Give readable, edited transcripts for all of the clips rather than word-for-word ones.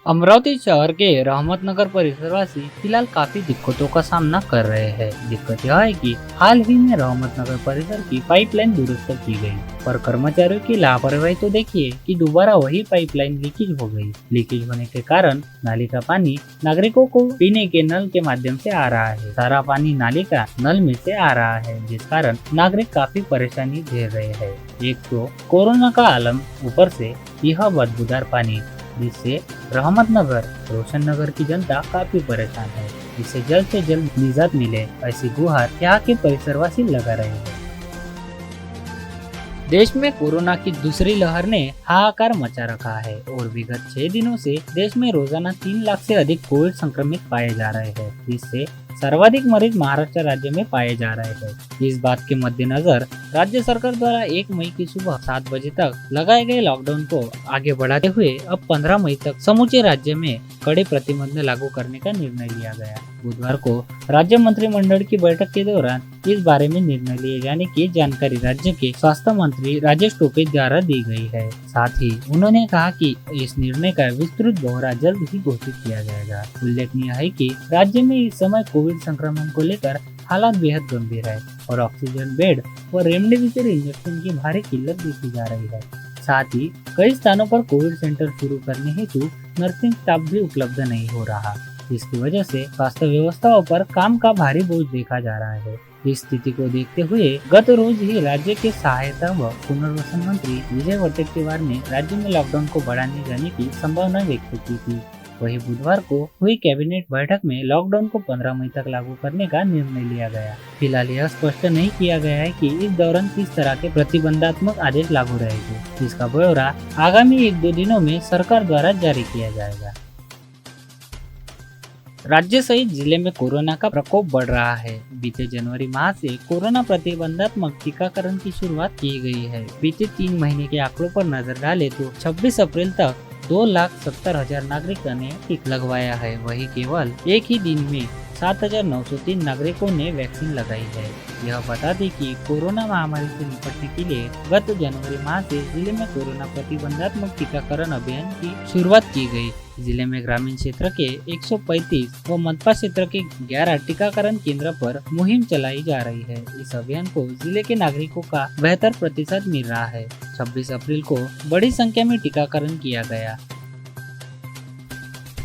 अमरावती शहर के रहमतनगर परिसरवासी फिलहाल काफी दिक्कतों का सामना कर रहे हैं। दिक्कत यह है कि हाल ही में रहमतनगर परिसर की पाइपलाइन दुरुस्त की गई, पर कर्मचारियों की लापरवाही तो देखिए कि दोबारा वही पाइपलाइन लीकेज हो गई। लीकेज होने के कारण नाली का पानी नागरिकों को पीने के नल के माध्यम से आ रहा है। सारा पानी नाली का नल में से आ रहा है, जिस कारण नागरिक काफी परेशानी झेल रहे हैं। एक तो कोरोना का आलम, ऊपर से यह बदबूदार पानी, जिससे रहमतनगर रोशन नगर की जनता काफी परेशान है। इसे जल्द से जल्द निजात मिले, ऐसी गुहार यहाँ के परिसरवासी लगा रहे हैं। देश में कोरोना की दूसरी लहर ने हाहाकार मचा रखा है और विगत 6 दिनों से देश में रोजाना 3 लाख से अधिक कोविड संक्रमित पाए जा रहे हैं, जिससे सर्वाधिक मरीज महाराष्ट्र राज्य में पाए जा रहे हैं। इस बात के मद्देनजर राज्य सरकार द्वारा 1 मई की सुबह 7 बजे तक लगाए गए लॉकडाउन को आगे बढ़ाते हुए अब 15 मई तक समूचे राज्य में कड़े प्रतिबंध लागू करने का निर्णय लिया गया। बुधवार को राज्य मंत्रिमंडल की बैठक के दौरान इस बारे में निर्णय लिए जाने की जानकारी राज्य के स्वास्थ्य मंत्री राजेश टोपे द्वारा दी गई है। साथ ही उन्होंने कहा कि इस निर्णय का विस्तृत ब्यौरा जल्द ही घोषित किया जाएगा। उल्लेखनीय है कि राज्य में इस समय कोविड संक्रमण को लेकर हालात बेहद गंभीर है और ऑक्सीजन बेड व रेमडेसिविर इंजेक्शन की भारी किल्लत देखी जा रही है। साथ ही कई स्थानों पर कोविड सेंटर शुरू करने हेतु नर्सिंग स्टाफ भी उपलब्ध नहीं हो रहा, जिसकी वजह से स्वास्थ्य व्यवस्थाओं पर काम का भारी बोझ देखा जा रहा है। इस स्थिति को देखते हुए गत रोज ही राज्य के सहायता व पुनर्वसन मंत्री विजय वडेट्टीवार ने राज्य में लॉकडाउन को बढ़ाने जाने की संभावना व्यक्त की थी। वही बुधवार को हुई कैबिनेट बैठक में लॉकडाउन को 15 मई तक लागू करने का निर्णय लिया गया। फिलहाल यह स्पष्ट नहीं किया गया है कि इस दौरान किस तरह के प्रतिबंधात्मक आदेश लागू रहेंगे, जिसका ब्यौरा आगामी 1-2 दिनों में सरकार द्वारा जारी किया जाएगा। राज्य सहित जिले में कोरोना का प्रकोप बढ़ रहा है। बीते जनवरी माह से कोरोना प्रतिबंधात्मक टीकाकरण की शुरुआत की गई है। बीते 3 महीने के आंकड़ों पर नजर डालें तो 26 अप्रैल तक 2,70,000 नागरिकों ने टीका लगवाया है। वही केवल एक ही दिन में 7,903 नागरिकों ने वैक्सीन लगाई है। यह बता दें कि कोरोना महामारी से निपटने के लिए गत जनवरी माह से जिले में कोरोना प्रतिबंधात्मक टीकाकरण अभियान की शुरुआत की गई। जिले में ग्रामीण क्षेत्र के 135 व मनपा क्षेत्र के 11 टीकाकरण केंद्र पर मुहिम चलाई जा रही है। इस अभियान को जिले के नागरिकों का बेहतर प्रतिशत मिल रहा है। 26 अप्रैल को बड़ी संख्या में टीकाकरण किया गया।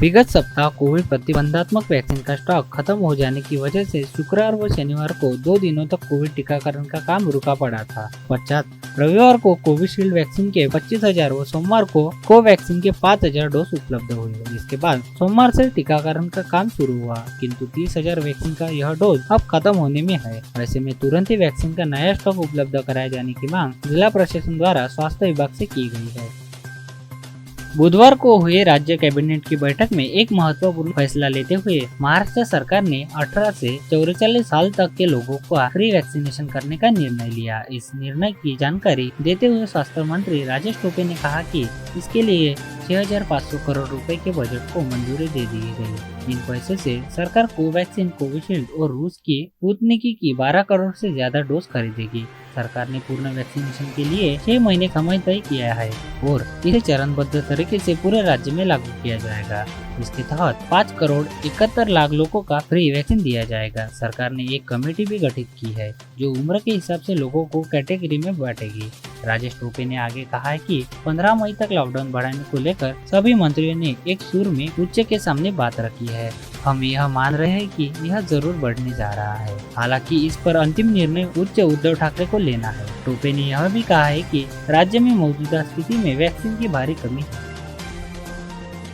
विगत सप्ताह कोविड प्रतिबंधात्मक वैक्सीन का स्टॉक खत्म हो जाने की वजह से शुक्रवार व शनिवार को 2 दिनों तक कोविड टीकाकरण का काम रुका पड़ा था। पश्चात रविवार को कोविशील्ड वैक्सीन के 25,000 व सोमवार को कोवैक्सीन के 5,000 डोज उपलब्ध हुए, जिसके बाद सोमवार से टीकाकरण का काम शुरू हुआ, किंतु 30,000 वैक्सीन का यह डोज अब खत्म होने में है। ऐसे में तुरंत ही वैक्सीन का नया स्टॉक उपलब्ध कराए जाने की मांग जिला प्रशासन द्वारा स्वास्थ्य विभाग से की गई है। बुधवार को हुए राज्य कैबिनेट की बैठक में एक महत्वपूर्ण फैसला लेते हुए महाराष्ट्र सरकार ने 18 से 44 साल तक के लोगों को फ्री वैक्सीनेशन करने का निर्णय लिया। इस निर्णय की जानकारी देते हुए स्वास्थ्य मंत्री राजेश टोपे ने कहा कि इसके लिए 6,500 करोड़ रुपए के बजट को मंजूरी दे दी गई। इन पैसे से सरकार कोवैक्सीन, कोविशील्ड और रूस की स्पुतनिक की 12 करोड़ से ज्यादा डोज खरीदेगी। सरकार ने पूर्ण वैक्सीनेशन के लिए 6 महीने समय तय किया है और इसे चरणबद्ध तरीके से पूरे राज्य में लागू किया जाएगा। इसके तहत 5 करोड़ 71 लाख लोगों का फ्री वैक्सीन दिया जाएगा। सरकार ने एक कमेटी भी गठित की है जो उम्र के हिसाब से लोगों को कैटेगरी में बांटेगी। राजेश टोपे ने आगे कहा है कि 15 मई तक लॉकडाउन बढ़ाने को लेकर सभी मंत्रियों ने एक सुर में उच्च के सामने बात रखी है। हम यह मान रहे हैं कि यह जरूर बढ़ने जा रहा है। हालांकि इस पर अंतिम निर्णय उच्च उद्धव ठाकरे को लेना है। टोपे ने यह भी कहा है कि राज्य में मौजूदा स्थिति में वैक्सीन की भारी कमी है।